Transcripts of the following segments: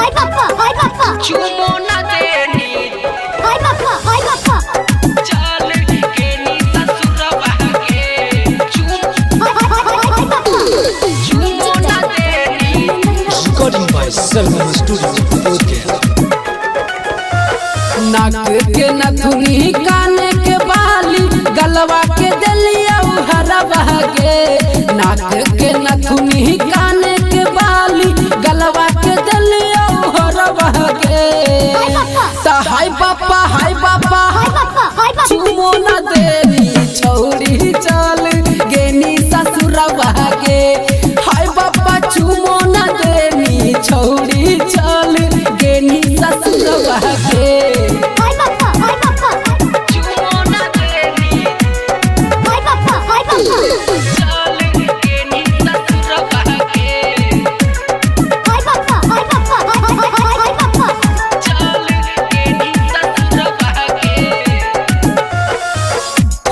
हाय पापा चुमो ना देनी हाय पापा चल के नी ससुरवा के हाय पापा चुमो ना देनी। Recording by Selma Studio, Bodhgaya। नाक के नथुनी कान के बाली गलवा के दलिया हरवा के नाक के नथुनी कान के बाली गलवा के दलिया हरवा के हाय पापा चुमो न देनी छौरी चल गेनी ससुरवा के हाय पापा चुमो न देनी छौरी चल गेनी ससुरवा के चुमो ना देनी चल के नी ससुरवा के चल के नी ससुरवा के।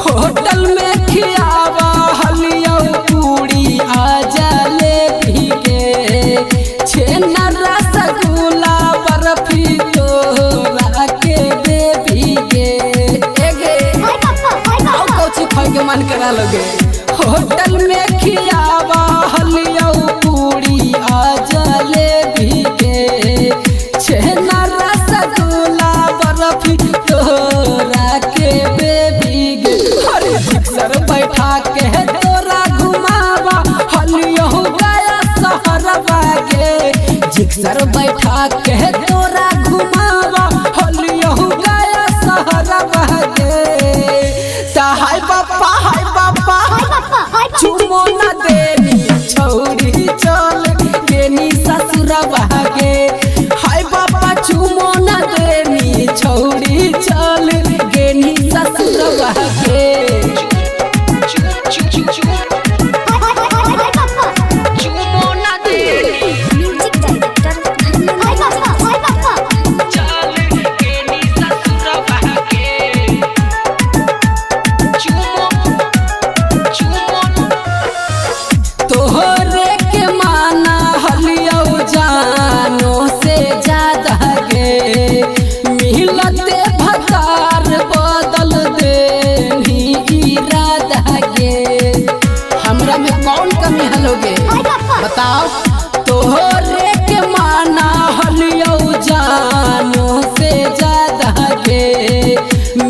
होटल में खियावा हलिया पूरी आजा ले भीगे छेना रसगुल्ला बर्फी तोरा के दे भीगे एगे आओ कौची खाए के मन करा लगे। होटल में खियावा हलिया पूरी आजा ले भीगे छेना रसगुल्ला बर्फी तोरा के दे भीगे अरे जिक्सर बैठा के तोरा घुमावा हलियो गया सहरवा के जिक्सर बैठा के तोरा घुमावा हलियो गया सहरवा के हाय पापा चुमो न देनी छौरी चल गेनी ससुरवा के हाय पापा चुमो न देनी छौरी चल गेनी ससुरवा के चुमो ना देनी चल के नी ससुरवा के चुमो तोहरे के माना हलियो जानो से ज्यादा गे मिलते भतार बदल देनी इरादा गे हमरा में कौन कमी हलोगे बताओ। तोहरे के माना हलियो जानो से ज्यादा गे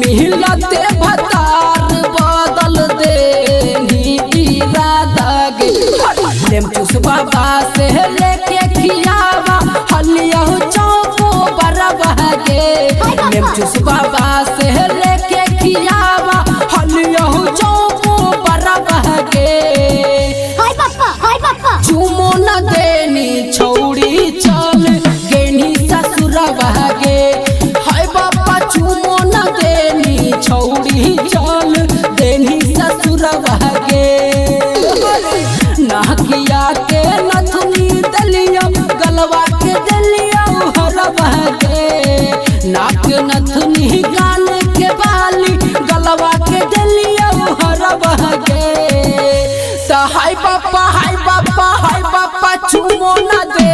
मिलते भतार बदल देनी इरादा गे लेम चूस बाबा से लेके खियावा हलियो चौको बरवा गे लेम चूस बाबा से लेके खियावा हलियो चौको बरवा गे चुमो न देनी छौरी चल गेनी ससुरवा गे हाय बाबा चुमो न देनी छौरी चल देनी ससुरवा गे नाकिया के नथुनी दलिया गलवा के दलिया हरवा गे नाक नथुनी कान के बाली गलवा के दलिया हरवा गे हाय पापा चुमो न दे